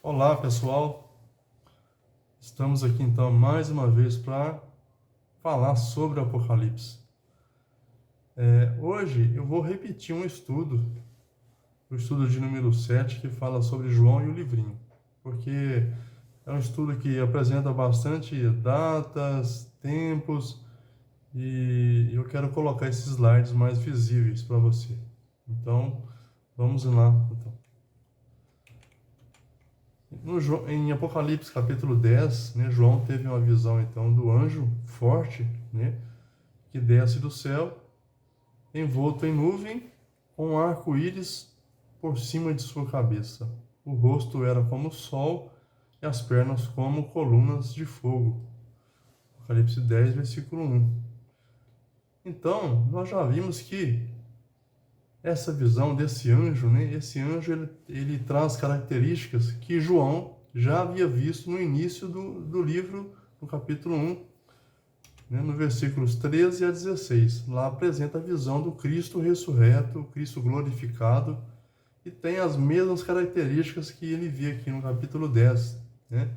Olá, pessoal. Estamos aqui então mais uma vez para falar sobre o Apocalipse. Hoje eu vou repetir um estudo, o estudo de número 7, que fala sobre João e o livrinho, porque é um estudo que apresenta bastante datas, tempos, e eu quero colocar esses slides mais visíveis para você. Então, vamos lá. Então. Em Apocalipse capítulo 10, né, João teve uma visão então do anjo forte, né, que desce do céu, envolto em nuvem, com um arco-íris por cima de sua cabeça. O rosto era como o sol e as pernas como colunas de fogo. Apocalipse 10, versículo 1. Então, nós já vimos que essa visão desse anjo, né, esse anjo ele traz características que João já havia visto no início do livro, no capítulo 1, né, no versículos 13 a 16. Lá apresenta a visão do Cristo ressurreto, Cristo glorificado, e tem as mesmas características que ele via aqui no capítulo 10. Né?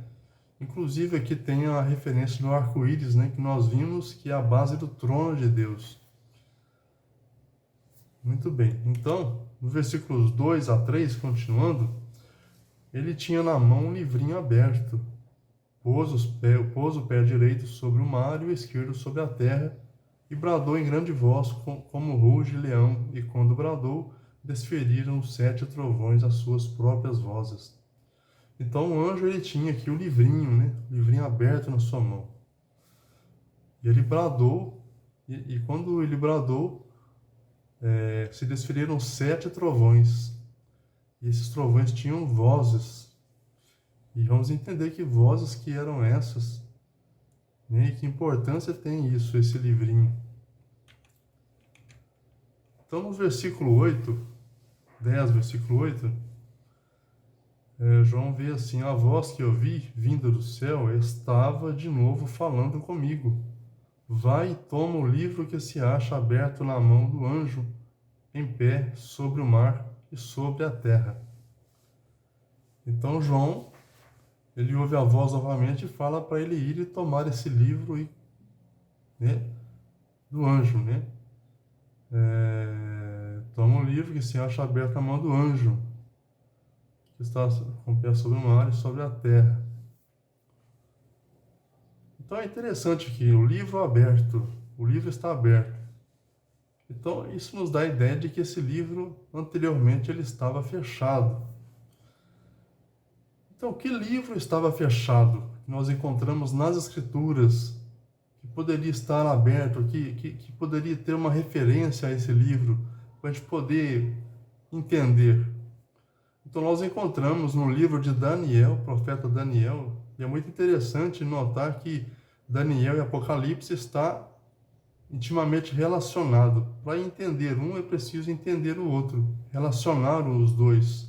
Inclusive aqui tem a referência do arco-íris, né, que nós vimos, que é a base do trono de Deus. Muito bem. Então, no versículos 2 a 3, continuando, ele tinha na mão um livrinho aberto. Pôs o pé direito sobre o mar e o esquerdo sobre a terra, e bradou em grande voz, como ruge leão, e quando bradou, desferiram os 7 trovões as suas próprias vozes. Então o anjo ele tinha aqui o livrinho, né? O livrinho aberto na sua mão. E ele bradou, e quando ele bradou, se desferiram 7 trovões. E esses trovões tinham vozes. E vamos entender que vozes que eram essas, né? E que importância tem isso, esse livrinho. Então, no versículo 8, 10, versículo 8, João vê assim: a voz que eu vi, vinda do céu, estava de novo falando comigo. Vai e toma o livro que se acha aberto na mão do anjo, em pé sobre o mar e sobre a terra. Então, João, ele ouve a voz novamente e fala para ele ir e tomar esse livro, né, do anjo, né? Toma o livro que se acha aberto na mão do anjo, que está com o pé sobre o mar e sobre a terra. Então é interessante que o livro aberto, o livro está aberto. Então isso nos dá a ideia de que esse livro anteriormente ele estava fechado. Então que livro estava fechado? Que nós encontramos nas Escrituras, que poderia estar aberto, que poderia ter uma referência a esse livro, para a gente poder entender. Então nós encontramos no livro de Daniel, profeta Daniel, e é muito interessante notar que Daniel e Apocalipse está intimamente relacionado. Para entender um é preciso entender o outro, relacionar os dois,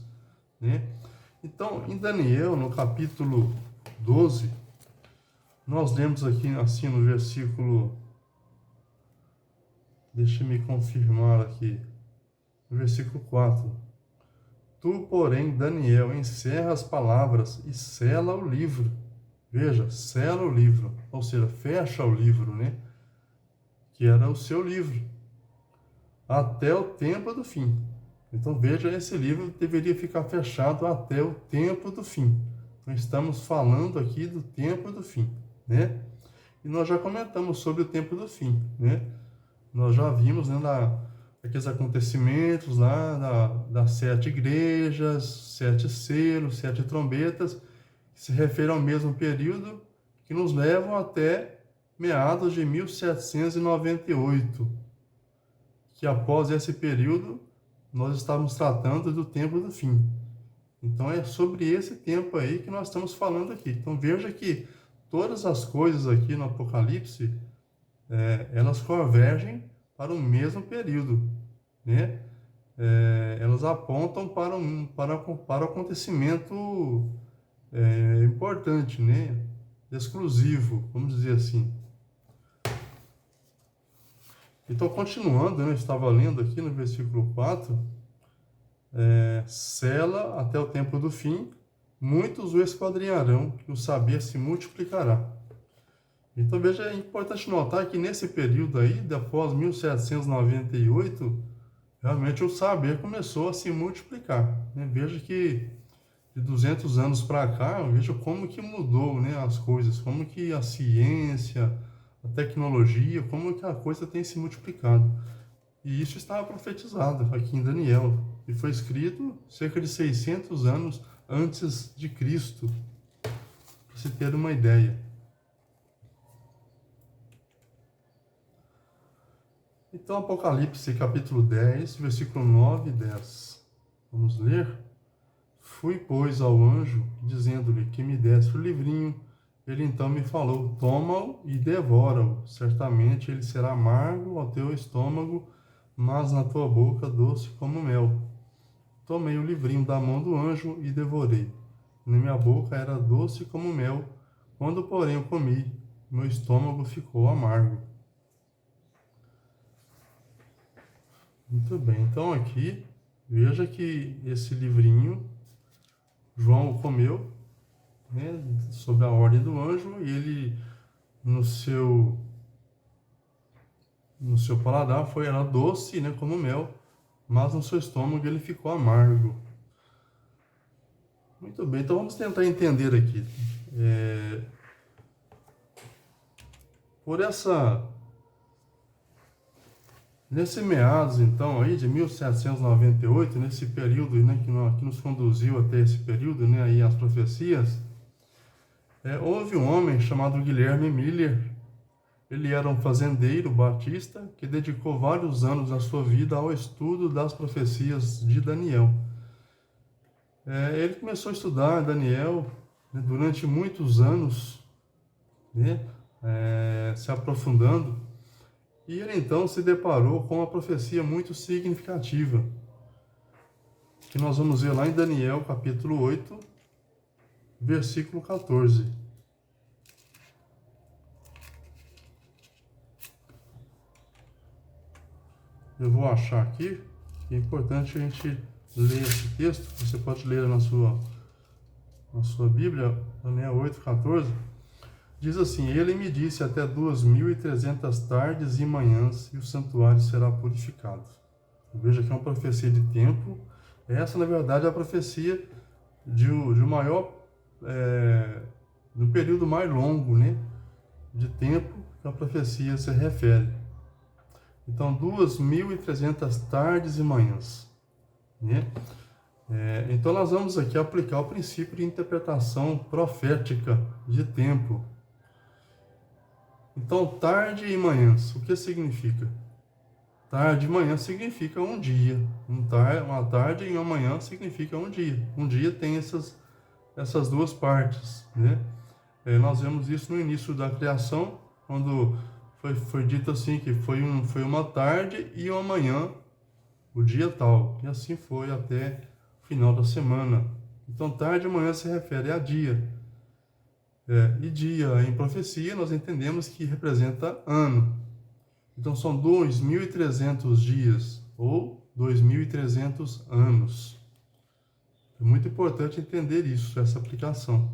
né? Então, em Daniel, no capítulo 12, nós lemos aqui assim no versículo, deixa-me confirmar aqui, no versículo 4. Tu, porém, Daniel, encerra as palavras e sela o livro. Veja, sela o livro, ou seja, fecha o livro, né? Que era o seu livro, até o tempo do fim. Então veja, esse livro deveria ficar fechado até o tempo do fim. Então estamos falando aqui do tempo do fim, né? E nós já comentamos sobre o tempo do fim, né? Nós já vimos, né, aqueles acontecimentos lá das 7 igrejas, 7 selos, 7 trombetas, que se referem ao mesmo período, que nos levam até meados de 1798, que após esse período nós estávamos tratando do tempo do fim. Então é sobre esse tempo aí que nós estamos falando aqui. Então veja que todas as coisas aqui no Apocalipse, elas convergem para o mesmo período, né? Elas apontam para o acontecimento importante, né? Exclusivo, vamos dizer assim. Então, continuando, né, eu estava lendo aqui no versículo 4, sela até o tempo do fim, muitos o esquadrinharão, e o saber se multiplicará. Então veja, é importante notar que nesse período aí, após 1798, realmente o saber começou a se multiplicar, né? Veja que de 200 anos para cá, veja como que mudou, né, as coisas, como que a ciência, a tecnologia, como que a coisa tem se multiplicado. E isso estava profetizado aqui em Daniel, e foi escrito cerca de 600 anos antes de Cristo, para se ter uma ideia. Então, Apocalipse capítulo 10, versículo 9 e 10. Vamos ler? Fui, pois, ao anjo, dizendo-lhe que me desse o livrinho. Ele então me falou: toma-o e devora-o. Certamente ele será amargo ao teu estômago, mas na tua boca doce como mel. Tomei o livrinho da mão do anjo e devorei. Na minha boca era doce como mel. Quando, porém, eu comi, meu estômago ficou amargo. Muito bem, então aqui, veja que esse livrinho, João comeu, né, sob a ordem do anjo, e ele, no seu paladar, era doce, né, como mel, mas no seu estômago ele ficou amargo. Muito bem, então vamos tentar entender aqui. Nesse meados, então, aí de 1798, nesse período, né, que nos conduziu até esse período, né, aí as profecias, houve um homem chamado Guilherme Miller. Ele era um fazendeiro batista que dedicou vários anos da sua vida ao estudo das profecias de Daniel. Ele começou a estudar Daniel, né, durante muitos anos, né, se aprofundando. E ele então se deparou com uma profecia muito significativa, que nós vamos ver lá em Daniel capítulo 8, versículo 14. Eu vou achar aqui, que é importante a gente ler esse texto. Você pode ler na sua Bíblia, Daniel 8, 14. Diz assim: ele me disse: até 2300 tardes e manhãs, e o santuário será purificado. Veja que é uma profecia de tempo. Essa, na verdade, é a profecia de maior, do período mais longo, né, de tempo que a profecia se refere. Então, 2300 tardes e manhãs, né? Então, nós vamos aqui aplicar o princípio de interpretação profética de tempo. Então, tarde e manhãs, o que significa? Tarde e manhã significa um dia. Uma tarde e uma manhã significa um dia. Um dia tem essas duas partes, né? Nós vemos isso no início da criação, quando foi dito assim, que foi uma tarde e uma manhã, o dia tal. E assim foi até o final da semana. Então, tarde e manhã se refere a dia. E dia em profecia nós entendemos que representa ano. Então são 2.300 dias ou 2.300 anos. É muito importante entender isso, essa aplicação.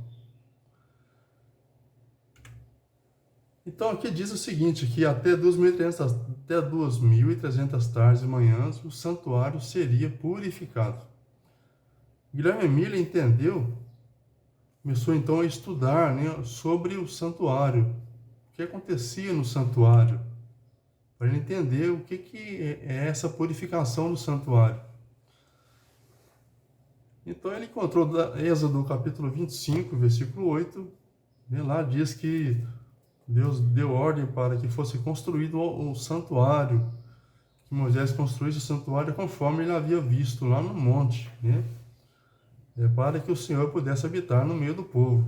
Então aqui diz o seguinte, que até 2.300 tardes e manhãs o santuário seria purificado. Guilherme Miller começou então a estudar, né, sobre o santuário, o que acontecia no santuário, para ele entender o que é essa purificação do santuário. Então ele encontrou Êxodo capítulo 25, versículo 8, né, lá diz que Deus deu ordem para que fosse construído o santuário, que Moisés construísse o santuário conforme ele havia visto lá no monte, né? Para que o Senhor pudesse habitar no meio do povo.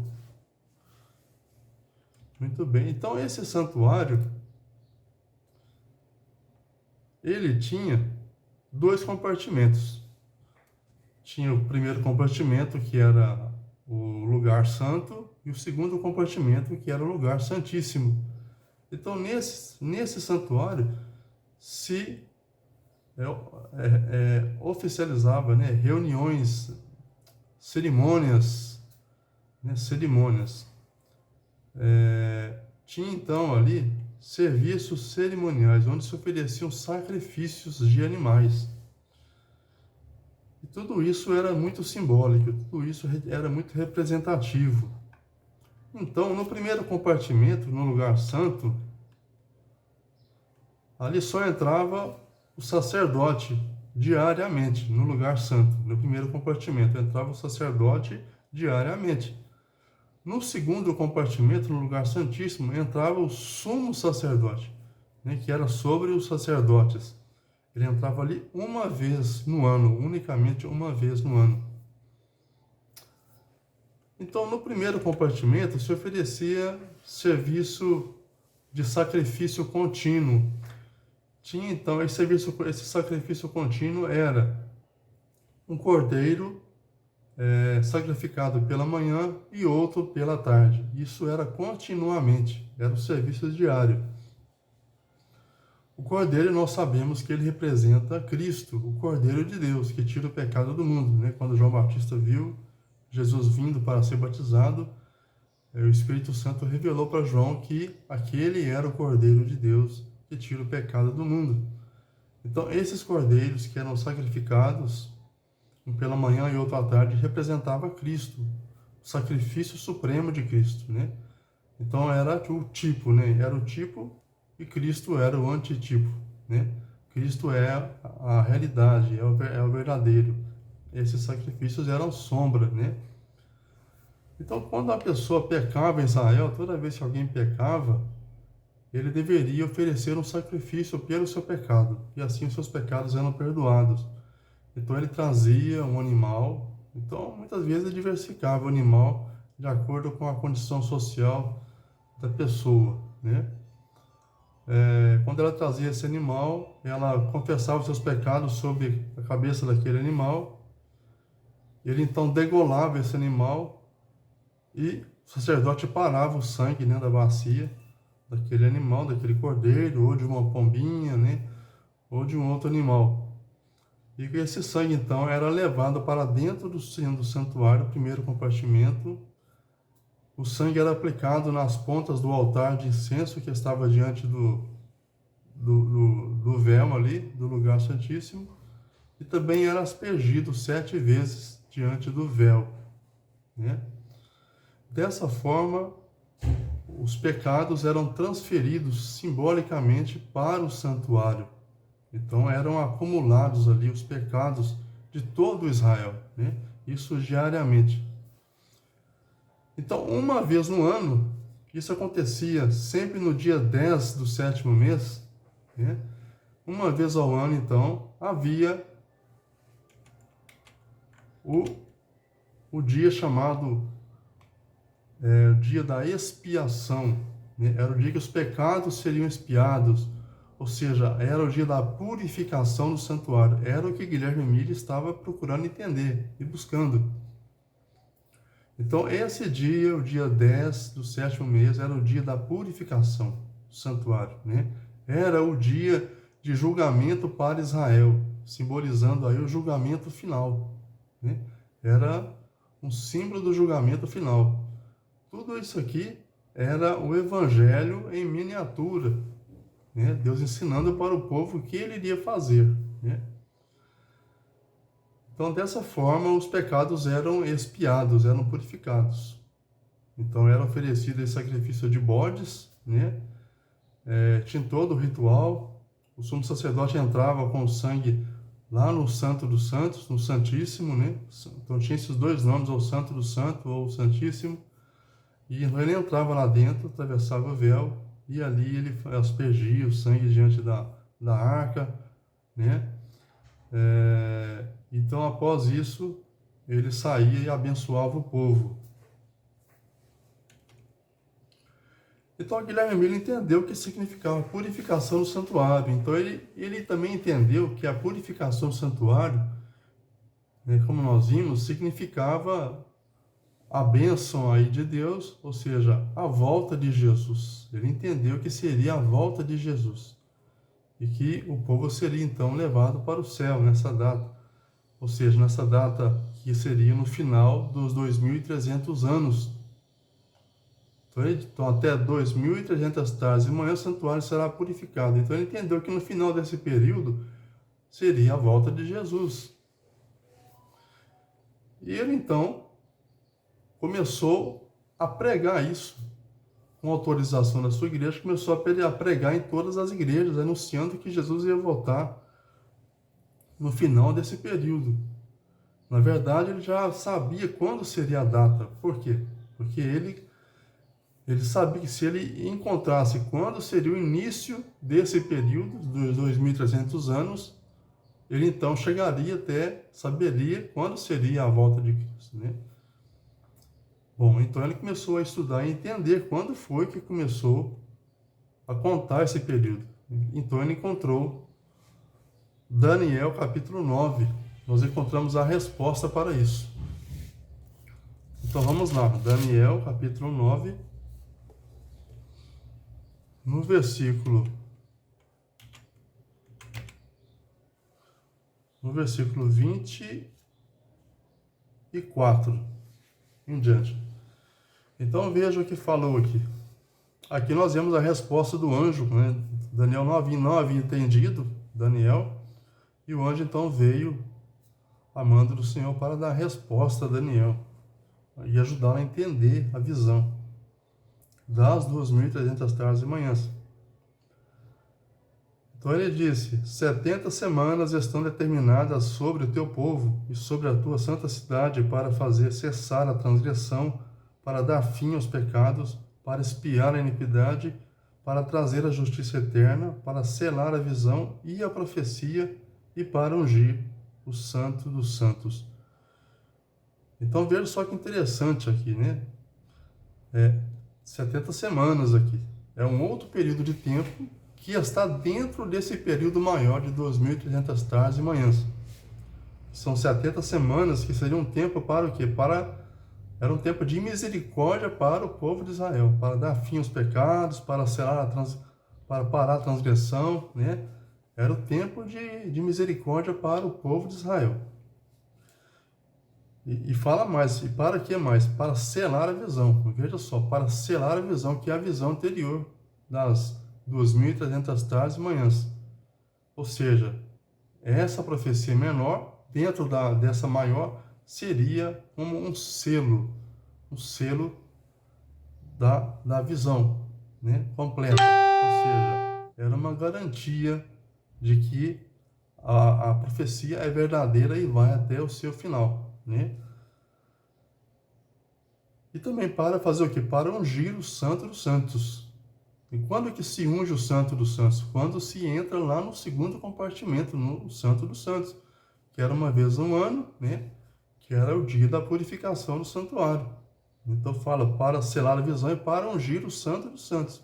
Muito bem, então esse santuário, ele tinha dois compartimentos. Tinha o primeiro compartimento, que era o lugar santo, e o segundo compartimento, que era o lugar santíssimo. Então nesse santuário se oficializava, né, reuniões, cerimônias né, cerimônias. Tinha então ali serviços cerimoniais, onde se ofereciam sacrifícios de animais. E tudo isso era muito simbólico, tudo isso era muito representativo. Então, no primeiro compartimento, no lugar santo, ali só entrava o sacerdote diariamente, no lugar santo. No primeiro compartimento, entrava o sacerdote diariamente. No segundo compartimento, no lugar santíssimo, entrava o sumo sacerdote, né, que era sobre os sacerdotes. Ele entrava ali uma vez no ano, unicamente uma vez no ano. Então, no primeiro compartimento, se oferecia serviço de sacrifício contínuo. Tinha então esse sacrifício contínuo era um cordeiro sacrificado pela manhã e outro pela tarde. Isso era continuamente, era um serviço diário. O cordeiro, nós sabemos que ele representa Cristo, o Cordeiro de Deus, que tira o pecado do mundo, né? Quando João Batista viu Jesus vindo para ser batizado, o Espírito Santo revelou para João que aquele era o Cordeiro de Deus que tira o pecado do mundo. Então, esses cordeiros que eram sacrificados, um pela manhã e outro à tarde, representava Cristo, o sacrifício supremo de Cristo, né? Então, era o tipo, né? Era o tipo e Cristo era o antitipo, né? Cristo é a realidade, é o verdadeiro. Esses sacrifícios eram sombra, né? Então, quando a pessoa pecava em Israel, toda vez que alguém pecava, ele deveria oferecer um sacrifício pelo seu pecado, e assim os seus pecados eram perdoados. Então, ele trazia um animal. Então, muitas vezes ele diversificava o animal de acordo com a condição social da pessoa, né? Quando ela trazia esse animal, ela confessava os seus pecados sobre a cabeça daquele animal. Ele então degolava esse animal e o sacerdote parava o sangue, né, da bacia daquele animal, daquele cordeiro, ou de uma pombinha, né, ou de um outro animal. E esse sangue então era levado para dentro do santuário, primeiro compartimento. O sangue era aplicado nas pontas do altar de incenso que estava diante do véu ali, do lugar santíssimo, e também era aspergido 7 vezes diante do véu, né? Dessa forma, os pecados eram transferidos simbolicamente para o santuário. Então eram acumulados ali os pecados de todo Israel, né? Isso diariamente. Então, uma vez no ano, isso acontecia sempre no dia 10 do 7º mês, né? Uma vez ao ano, então, havia o dia chamado o dia da expiação, né? Era o dia que os pecados seriam expiados, ou seja, era o dia da purificação do santuário. Era o que Guilherme Mille estava procurando entender e buscando. Então, esse dia, o dia 10 do 7º mês, era o dia da purificação do santuário, né? Era o dia de julgamento para Israel, simbolizando aí o julgamento final, né? Era um símbolo do julgamento final. Tudo isso aqui era o evangelho em miniatura, né? Deus ensinando para o povo o que ele iria fazer, né? Então, dessa forma, os pecados eram expiados, eram purificados. Então, era oferecido esse sacrifício de bodes, né? Tinha todo o ritual. O sumo sacerdote entrava com o sangue lá no Santo dos Santos, no Santíssimo, né? Então, tinha esses dois nomes, ou Santo do Santo ou Santíssimo. E ele entrava lá dentro, atravessava o véu, e ali ele aspergia o sangue diante da arca, né? Então, após isso, ele saía e abençoava o povo. Então, Guilherme Mille entendeu o que significava a purificação do santuário. Então, ele também entendeu que a purificação do santuário, né, como nós vimos, significava a bênção aí de Deus, ou seja, a volta de Jesus. Ele entendeu que seria a volta de Jesus e que o povo seria então levado para o céu nessa data. Ou seja, nessa data que seria no final dos 2.300 anos. Então, até 2.300 tardes e manhã, o santuário será purificado. Então, ele entendeu que no final desse período seria a volta de Jesus. E ele, então, começou a pregar isso, com autorização da sua igreja, começou a pregar em todas as igrejas, anunciando que Jesus ia voltar no final desse período. Na verdade, ele já sabia quando seria a data. Por quê? Porque ele sabia que se ele encontrasse quando seria o início desse período, dos 2.300 anos, ele então chegaria até, saberia quando seria a volta de Cristo, né? Bom, então ele começou a estudar e entender quando foi que começou a contar esse período. Então ele encontrou Daniel capítulo 9. Nós encontramos a resposta para isso. Então vamos lá, Daniel capítulo 9, no versículo 24 em diante. Então veja o que falou aqui. Aqui nós vemos a resposta do anjo, né? Daniel não havia entendido, Daniel, e o anjo então veio a mando do Senhor para dar resposta a Daniel e ajudá-lo a entender a visão das 2.300 tardes e manhãs. Então ele disse: 70 semanas estão determinadas sobre o teu povo e sobre a tua santa cidade para fazer cessar a transgressão, para dar fim aos pecados, para expiar a iniquidade, para trazer a justiça eterna, para selar a visão e a profecia e para ungir o santo dos santos. Então veja só que interessante aqui, né? 70 semanas aqui. É um outro período de tempo que está dentro desse período maior de 2.300 tardes e manhãs. São 70 semanas que seria um tempo para o quê? Era um tempo de misericórdia para o povo de Israel, para dar fim aos pecados, para para parar a transgressão, né? Era o tempo de misericórdia para o povo de Israel. E fala mais, e para que mais? Para selar a visão. Veja só, para selar a visão, que é a visão anterior das 2.300 tardes e manhãs. Ou seja, essa profecia menor, dentro dessa maior, seria como um selo da visão, né, completa. Ou seja, era uma garantia de que a profecia é verdadeira e vai até o seu final, né? E também para fazer o que? Para ungir o Santo dos Santos. E quando que se unge o Santo dos Santos? Quando se entra lá no segundo compartimento, no Santo dos Santos, que era uma vez no ano, né? Que era o dia da purificação do santuário. Então fala para selar a visão e para ungir o Santo dos Santos.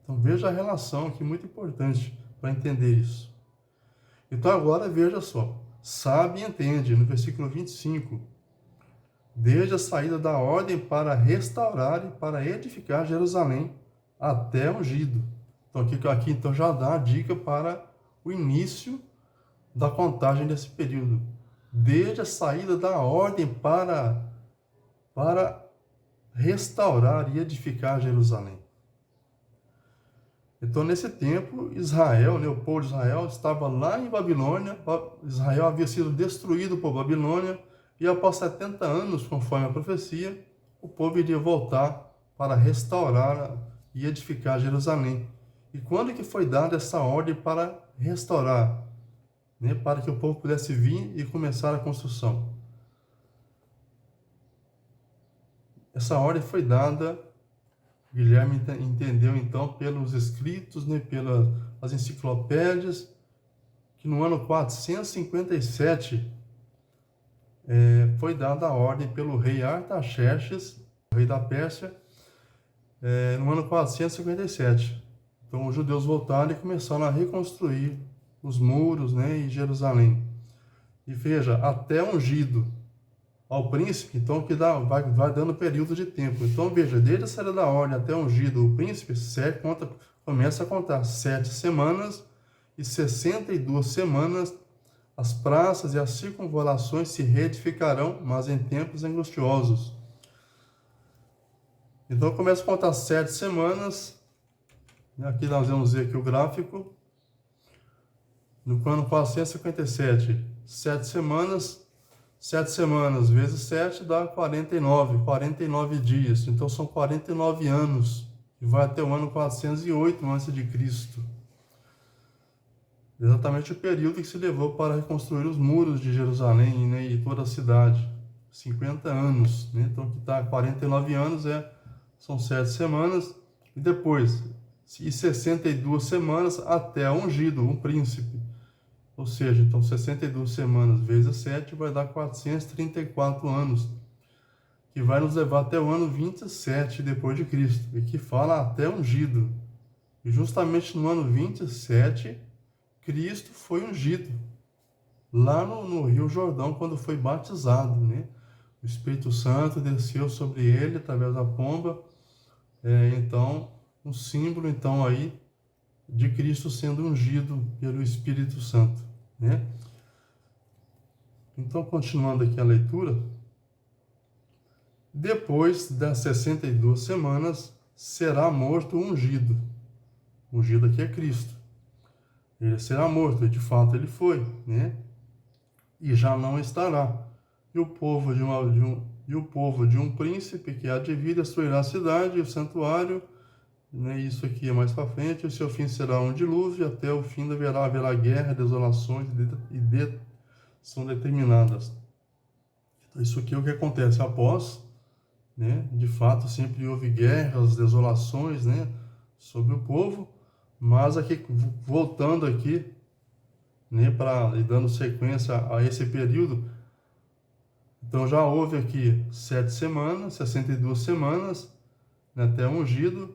Então veja a relação aqui, muito importante para entender isso. Então agora veja só, sabe e entende, no versículo 25, desde a saída da ordem para restaurar e para edificar Jerusalém, até ungido. Então aqui então já dá a dica para o início da contagem desse período. Desde a saída da ordem para restaurar e edificar Jerusalém. Então, nesse tempo, Israel, né, o povo de Israel, estava lá em Babilônia. Israel havia sido destruído por Babilônia, e após 70 anos, conforme a profecia, o povo iria voltar para restaurar e edificar Jerusalém. E quando que foi dada essa ordem para restaurar, né, para que o povo pudesse vir e começar a construção? Essa ordem foi dada, Guilherme entendeu então pelos escritos, né, pelas enciclopédias, que no ano 457 foi dada a ordem pelo rei Artaxerxes, rei da Pérsia, no ano 457. Então os judeus voltaram e começaram a reconstruir os muros, né, em Jerusalém. E veja, até ungido ao príncipe, então que vai dando período de tempo. Então veja, desde a saída da ordem até ungido o príncipe, começa a contar 7 semanas e 62 semanas As praças e as circunvalações se reedificarão, mas em tempos angustiosos. Então começa a contar 7 semanas. Aqui nós vamos ver aqui o gráfico. No ano 457, 7 semanas. 7 semanas vezes 7 dá 49 dias. Então são 49 anos. E vai até o ano 408 a.C. Exatamente o período que se levou para reconstruir os muros de Jerusalém, né, e toda a cidade. 50 anos. Né? Então aqui está 49 anos, são 7 semanas. E depois, 62 semanas até ungido, um príncipe. Ou seja, então 62 semanas vezes 7 vai dar 434 anos, que vai nos levar até o ano 27 depois de Cristo, e que fala até ungido. E justamente no ano 27, Cristo foi ungido, lá no Rio Jordão, quando foi batizado, né? O Espírito Santo desceu sobre ele através da pomba, então, um símbolo então aí de Cristo sendo ungido pelo Espírito Santo, né? Então, continuando aqui a leitura, depois das 62 semanas, será morto o ungido. O ungido aqui é Cristo. Ele será morto, e de fato ele foi, né? E já não estará. E o povo de um príncipe que há de vir destruirá a cidade e o santuário, né? Isso aqui é mais para frente. O seu fim será um dilúvio, até o fim haverá guerra, desolações são determinadas. Então, isso aqui é o que acontece após, né? De fato, sempre houve guerras, desolações, né, sobre o povo, mas aqui, voltando aqui, né, e dando sequência a esse período, então já houve aqui 7 semanas, 62 semanas, né, até ungido.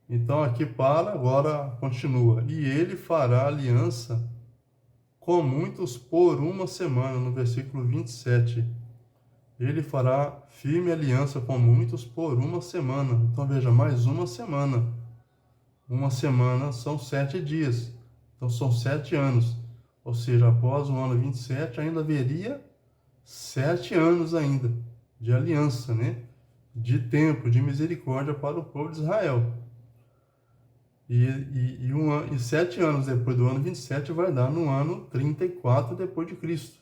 Então aqui agora continua. E ele fará aliança com muitos por uma semana, no versículo 27. Ele fará firme aliança com muitos por uma semana. Então veja, mais uma semana. Uma semana são 7 dias. Então são 7 anos. Ou seja, após o ano 27 ainda haveria 7 anos ainda de aliança, né? De tempo, de misericórdia para o povo de Israel. E 7 anos depois do ano 27 vai dar no ano 34 depois de Cristo.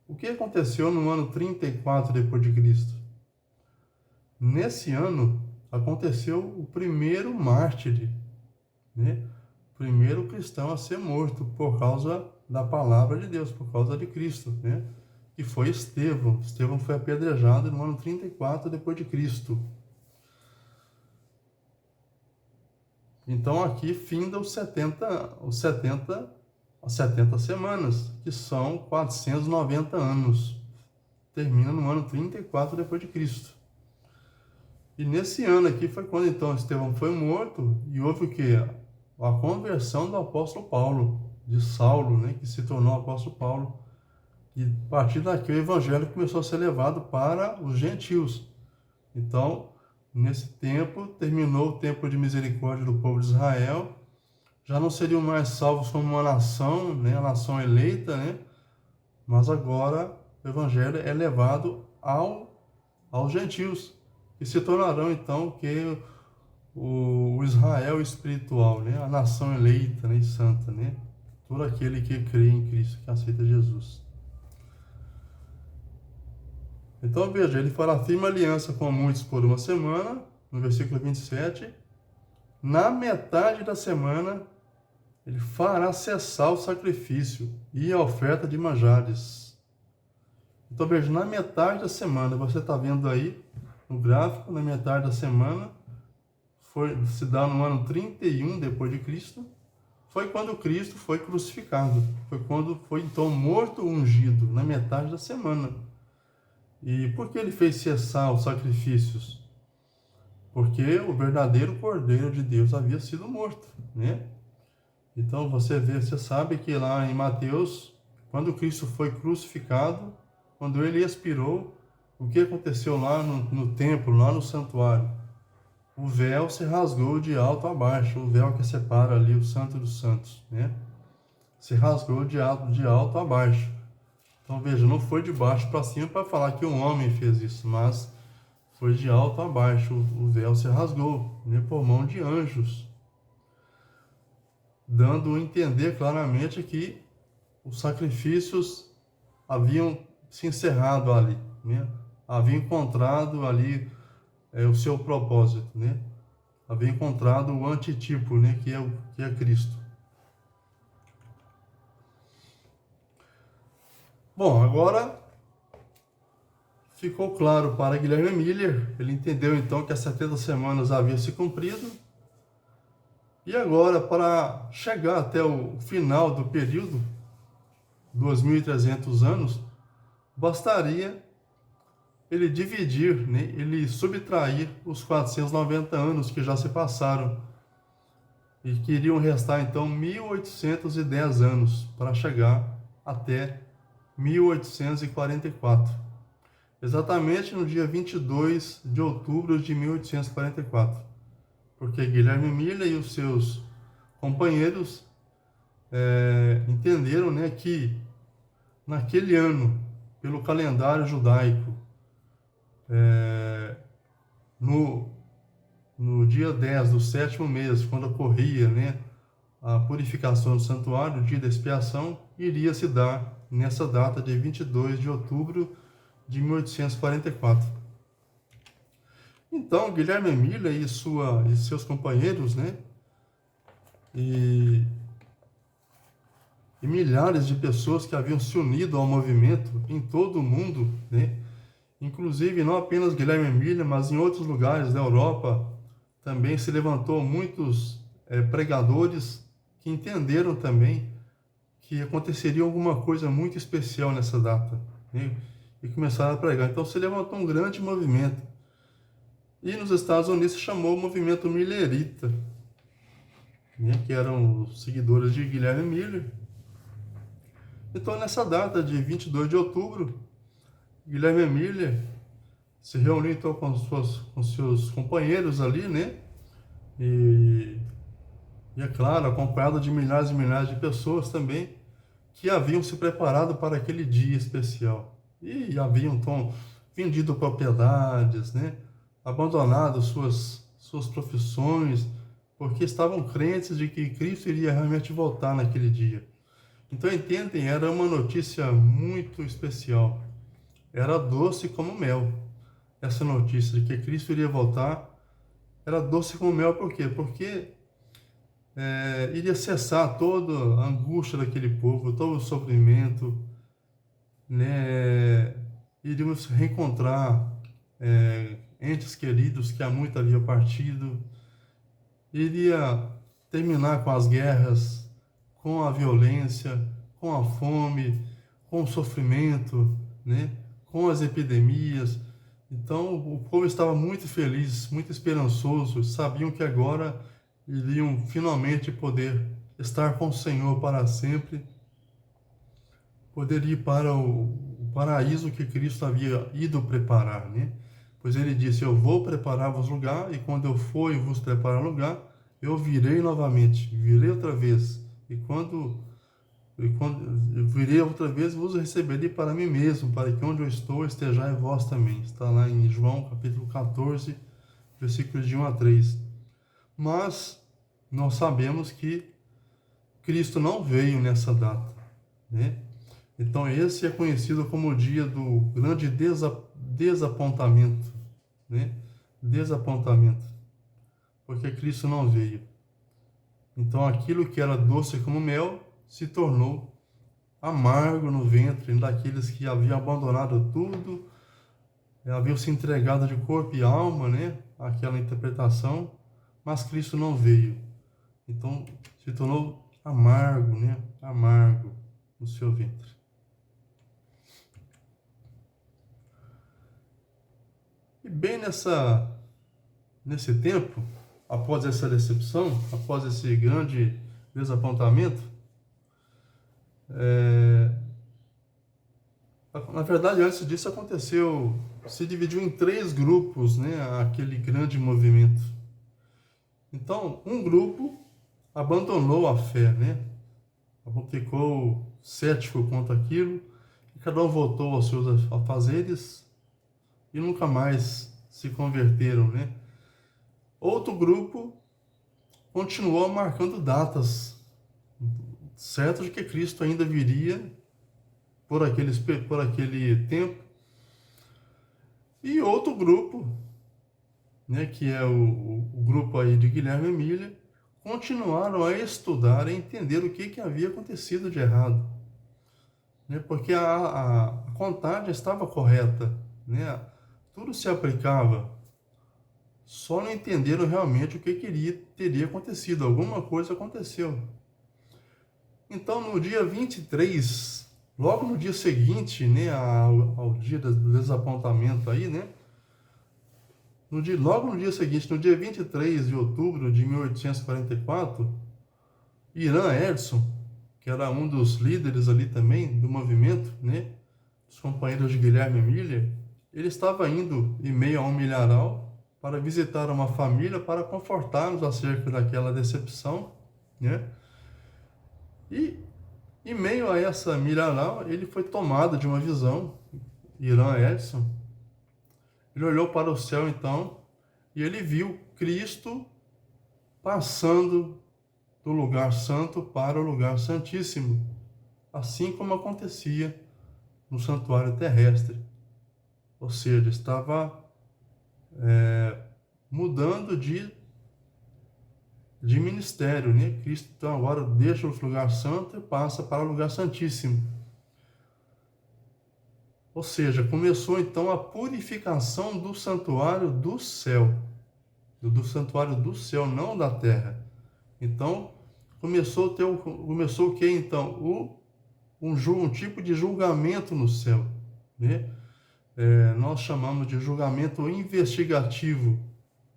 O que aconteceu no ano 34 depois de Cristo? Nesse ano aconteceu o primeiro mártir, né? O primeiro cristão a ser morto por causa da palavra de Deus, por causa de Cristo, né? Que foi Estevão. Estevão foi apedrejado no ano 34 depois de Cristo. Então aqui finda as 70 semanas, que são 490 anos. Termina no ano 34 depois de Cristo. E nesse ano aqui foi quando então Estevão foi morto e houve o quê? A conversão do apóstolo Paulo, de Saulo, né, que se tornou apóstolo Paulo. E a partir daqui o evangelho começou a ser levado para os gentios. Então, nesse tempo, terminou o tempo de misericórdia do povo de Israel. Já não seriam mais salvos como uma nação, né, a nação eleita, né? Mas agora o evangelho é levado aos gentios, que se tornarão então o Israel espiritual, né? A nação eleita, né, e santa, né? Todo aquele que crê em Cristo, que aceita Jesus. Então veja, ele fará firme aliança com muitos por uma semana, no versículo 27. Na metade da semana, ele fará cessar o sacrifício e a oferta de manjares. Então veja, na metade da semana, você está vendo aí no gráfico, na metade da semana, se dá no ano 31 depois de Cristo, foi quando Cristo foi crucificado. Foi quando foi então morto, ungido, na metade da semana. E por que ele fez cessar os sacrifícios? Porque o verdadeiro Cordeiro de Deus havia sido morto, né? Então você sabe que lá em Mateus, quando Cristo foi crucificado, quando ele expirou, o que aconteceu lá no templo, lá no santuário? O véu se rasgou de alto a baixo, o véu que separa ali o Santo dos Santos, né? se rasgou de alto a baixo. Então veja, não foi de baixo para cima para falar que um homem fez isso, mas foi de alto a baixo. O véu se rasgou, né, por mão de anjos, dando a entender claramente que os sacrifícios haviam se encerrado ali, né? Havia encontrado ali o seu propósito, né? Havia encontrado o antitipo, né? Que é Cristo. Bom, agora ficou claro para Guilherme Miller. Ele entendeu então que as 70 semanas haviam se cumprido. E agora, para chegar até o final do período, 2.300 anos, bastaria ele dividir, né, ele subtrair os 490 anos que já se passaram e que iriam restar então 1.810 anos para chegar até 1844. Exatamente no dia 22 de outubro de 1844. Porque Guilherme Miller e os seus companheiros entenderam, né, que naquele ano, pelo calendário judaico, no dia 10 do sétimo mês, quando ocorria, né, a purificação do santuário, o dia da expiação, iria se dar nessa data de 22 de outubro de 1844. Então, Guilherme Miller e seus companheiros, né, e milhares de pessoas que haviam se unido ao movimento em todo o mundo, né, inclusive não apenas Guilherme Miller, mas em outros lugares da Europa, também se levantou muitos pregadores que entenderam também que aconteceria alguma coisa muito especial nessa data, né, e começaram a pregar. Então se levantou um grande movimento. E nos Estados Unidos se chamou o movimento Millerita, né, que eram os seguidores de Guilherme Miller. Então nessa data de 22 de outubro, Guilherme Miller se reuniu então com seus companheiros ali, né? E é claro, acompanhado de milhares e milhares de pessoas também que haviam se preparado para aquele dia especial. E haviam então vendido propriedades, né? Abandonado suas profissões, porque estavam crentes de que Cristo iria realmente voltar naquele dia. Então entendem, era uma notícia muito especial. Era doce como mel. Essa notícia de que Cristo iria voltar era doce como mel. Por quê? Porque iria cessar toda a angústia daquele povo, todo o sofrimento, né? Iríamos reencontrar entes queridos que há muito haviam partido. Iria terminar com as guerras, com a violência, com a fome, com o sofrimento, né? Com as epidemias. Então o povo estava muito feliz, muito esperançoso, sabiam que agora iriam finalmente poder estar com o Senhor para sempre, poder ir para o paraíso que Cristo havia ido preparar, né? Pois ele disse: eu vou preparar-vos lugar, e quando eu for e vos preparar lugar, eu virei novamente, virei outra vez, e quando eu virei outra vez, vos receberei para mim mesmo, para que onde eu estou estejais vós também. Está lá em João capítulo 14, versículos de 1 a 3. Mas nós sabemos que Cristo não veio nessa data, né? Então esse é conhecido como o dia do grande desapontamento, né? Desapontamento, porque Cristo não veio. Então aquilo que era doce como mel se tornou amargo no ventre daqueles que haviam abandonado tudo, haviam se entregado de corpo e alma, né, àquela interpretação, mas Cristo não veio. Então se tornou amargo, né, amargo no seu ventre. E bem nesse tempo, após essa decepção, após esse grande desapontamento, na verdade, antes disso se dividiu em 3 grupos, né, aquele grande movimento. Então, um grupo abandonou a fé, né? ficou cético quanto aquilo, e cada um voltou aos seus afazeres e nunca mais se converteram, né? Outro grupo continuou marcando datas, certo de que Cristo ainda viria por aquele tempo. E outro grupo, né, que é o grupo aí de Guilherme Emília, continuaram a estudar e entender o que havia acontecido de errado, né? Porque a contagem estava correta, né? Tudo se aplicava, só não entenderam realmente o que teria acontecido. Alguma coisa aconteceu. Então, no dia 23, logo no dia seguinte, né, ao dia do desapontamento aí, né? Logo no dia seguinte, no dia 23 de outubro de 1844, Irã Edson, que era um dos líderes ali também do movimento, né, os companheiros de Guilherme Emília, ele estava indo em meio a um milharal para visitar uma família para confortá-los acerca daquela decepção, né? E em meio a essa milharal, ele foi tomado de uma visão, Irã Edson. Ele olhou para o céu então e ele viu Cristo passando do lugar santo para o lugar santíssimo, assim como acontecia no santuário terrestre. Ou seja, estava mudando de ministério, né? Cristo então agora deixa o lugar santo e passa para o lugar santíssimo. Ou seja, começou então a purificação do santuário do céu, não da terra. Então, começou o que então? Um tipo de julgamento no céu, né? Nós chamamos de julgamento investigativo,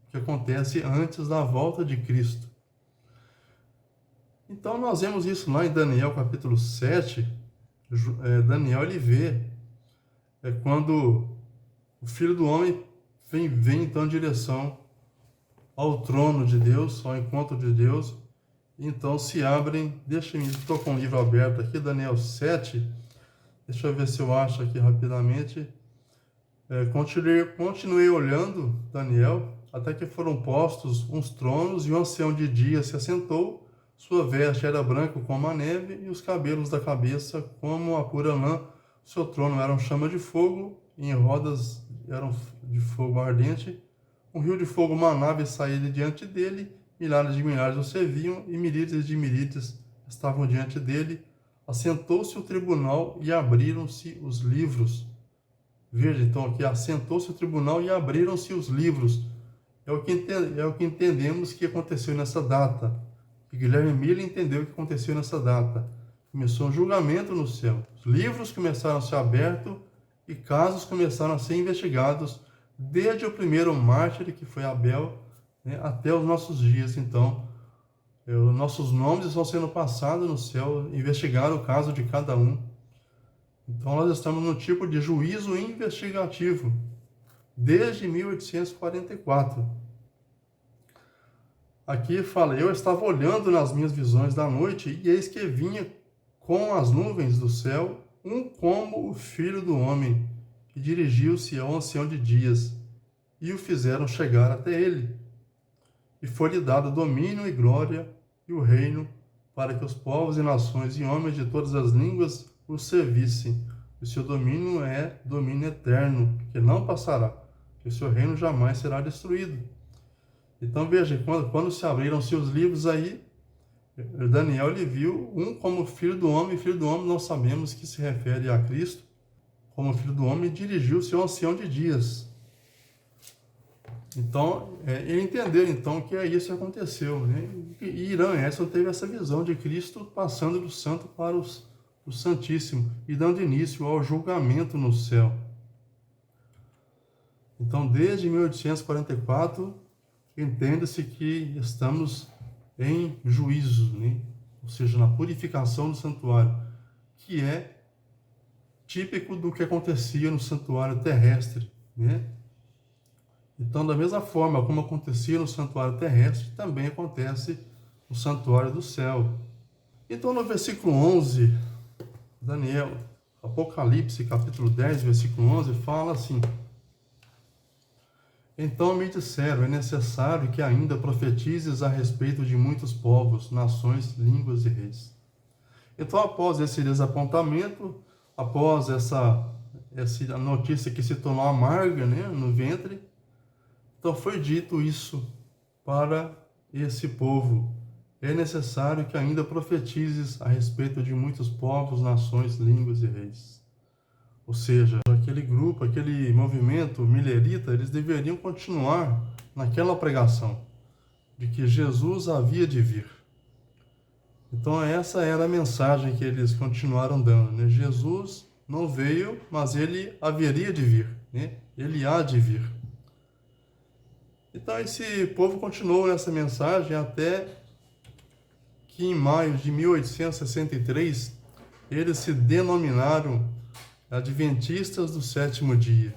que acontece antes da volta de Cristo. Então, nós vemos isso lá em Daniel capítulo 7. Daniel ele vê quando o Filho do Homem vem então em direção ao trono de Deus, ao encontro de Deus. Então se abrem, estou com o livro aberto aqui, Daniel 7, deixa eu ver se eu acho aqui rapidamente. Continuei olhando Daniel, até que foram postos uns tronos, e o ancião de dia se assentou, sua veste era branca como a neve, e os cabelos da cabeça como a pura lã. Seu trono era chama de fogo, e em rodas eram de fogo ardente. Um rio de fogo manava e saía de diante dele, milhares de milhares o serviam, e miríades de miríades estavam diante dele. Assentou-se o tribunal e abriram-se os livros. Veja, então, aqui, assentou-se o tribunal e abriram-se os livros. É o que entendemos que aconteceu nessa data. E Guilherme Emília entendeu o que aconteceu nessa data. Começou um julgamento no céu. Os livros começaram a ser abertos e casos começaram a ser investigados, desde o primeiro mártir, que foi Abel, né, até os nossos dias. Então, nossos nomes estão sendo passados no céu, investigar o caso de cada um. Então, nós estamos num tipo de juízo investigativo, desde 1844. Aqui fala, eu estava olhando nas minhas visões da noite, e eis que vinha com as nuvens do céu, um como o Filho do Homem, e dirigiu-se ao ancião de dias, e o fizeram chegar até ele. E foi-lhe dado domínio e glória, e o reino, para que os povos e nações e homens de todas as línguas o servissem. O seu domínio é domínio eterno, que não passará, e o seu reino jamais será destruído. Então veja, quando se abriram-se os livros aí, Daniel ele viu um como Filho do Homem. Filho do Homem nós sabemos que se refere a Cristo, como Filho do Homem, dirigiu-se ao ancião de dias. Então, ele entendeu então que isso que aconteceu, né? E Irã Edson teve essa visão de Cristo passando do santo para o santíssimo e dando início ao julgamento no céu. Então, desde 1844, entende-se que estamos em juízo, né? Ou seja, na purificação do santuário, que é típico do que acontecia no santuário terrestre, né? Então, da mesma forma como acontecia no santuário terrestre, também acontece no santuário do céu. Então, no versículo 11, Daniel, Apocalipse, capítulo 10, versículo 11, fala assim: então me disseram, é necessário que ainda profetizes a respeito de muitos povos, nações, línguas e reis. Então, após esse desapontamento, após essa notícia que se tornou amarga, né, no ventre, então foi dito isso para esse povo: é necessário que ainda profetizes a respeito de muitos povos, nações, línguas e reis. Ou seja, aquele grupo, aquele movimento milerita, eles deveriam continuar naquela pregação de que Jesus havia de vir. Então essa era a mensagem que eles continuaram dando, né? Jesus não veio, mas ele haveria de vir, né? Ele há de vir. Então esse povo continuou nessa mensagem até que em maio de 1863 eles se denominaram Adventistas do sétimo dia.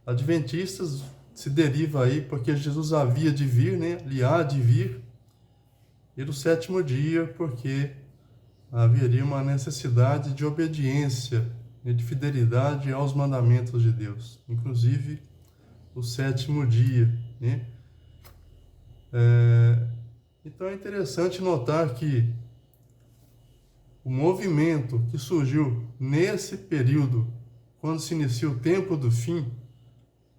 Adventistas se deriva aí porque Jesus havia de vir, né? Ele há de vir. E do sétimo dia porque haveria uma necessidade de obediência e de fidelidade aos mandamentos de Deus, inclusive o sétimo dia, né? Então é interessante notar que o movimento que surgiu nesse período, quando se inicia o tempo do fim,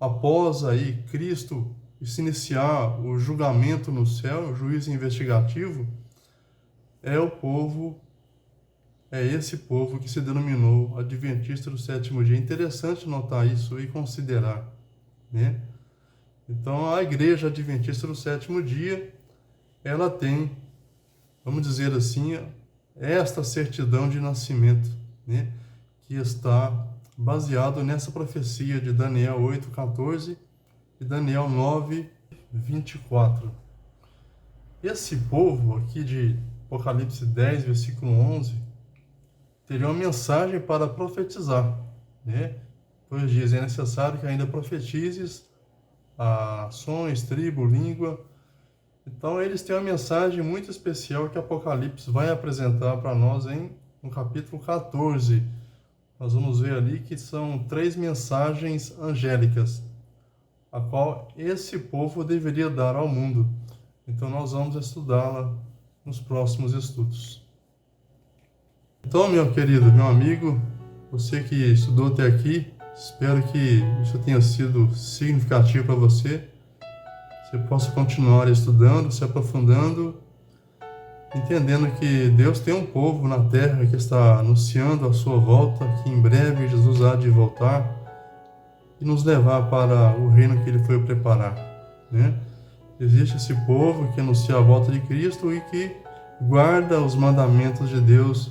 após aí Cristo se iniciar o julgamento no céu, o juízo investigativo, é esse povo que se denominou Adventista do sétimo dia. É interessante notar isso e considerar, né? Então a Igreja Adventista do sétimo dia, ela tem, vamos dizer assim, esta certidão de nascimento, né, que está baseado nessa profecia de Daniel 8:14 e Daniel 9:24. Esse povo aqui de Apocalipse 10, versículo 11, teria uma mensagem para profetizar, né? Pois diz, é necessário que ainda profetizes a ações, tribo, língua. Então eles têm uma mensagem muito especial que Apocalipse vai apresentar para nós no capítulo 14. Nós vamos ver ali que são 3 mensagens angélicas, a qual esse povo deveria dar ao mundo. Então nós vamos estudá-la nos próximos estudos. Então, meu querido, meu amigo, você que estudou até aqui, espero que isso tenha sido significativo para você. Você possa continuar estudando, se aprofundando, entendendo que Deus tem um povo na terra que está anunciando a sua volta, que em breve Jesus há de voltar e nos levar para o reino que Ele foi preparar, né? Existe esse povo que anuncia a volta de Cristo e que guarda os mandamentos de Deus,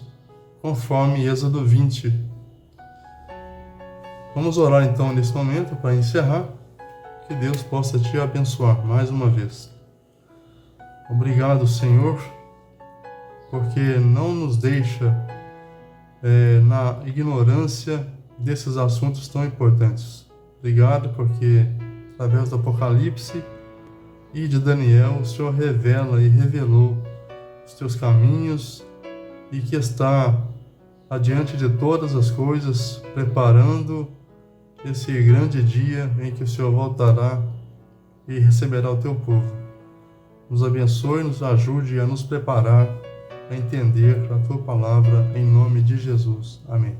conforme Êxodo 20. Vamos orar então nesse momento para encerrar. Que Deus possa te abençoar mais uma vez. Obrigado, Senhor, porque não nos deixa na ignorância desses assuntos tão importantes. Obrigado porque, através do Apocalipse e de Daniel, o Senhor revela e revelou os teus caminhos e que está adiante de todas as coisas, preparando esse grande dia em que o Senhor voltará e receberá o teu povo. Nos abençoe, nos ajude a nos preparar a entender a tua palavra, em nome de Jesus. Amém.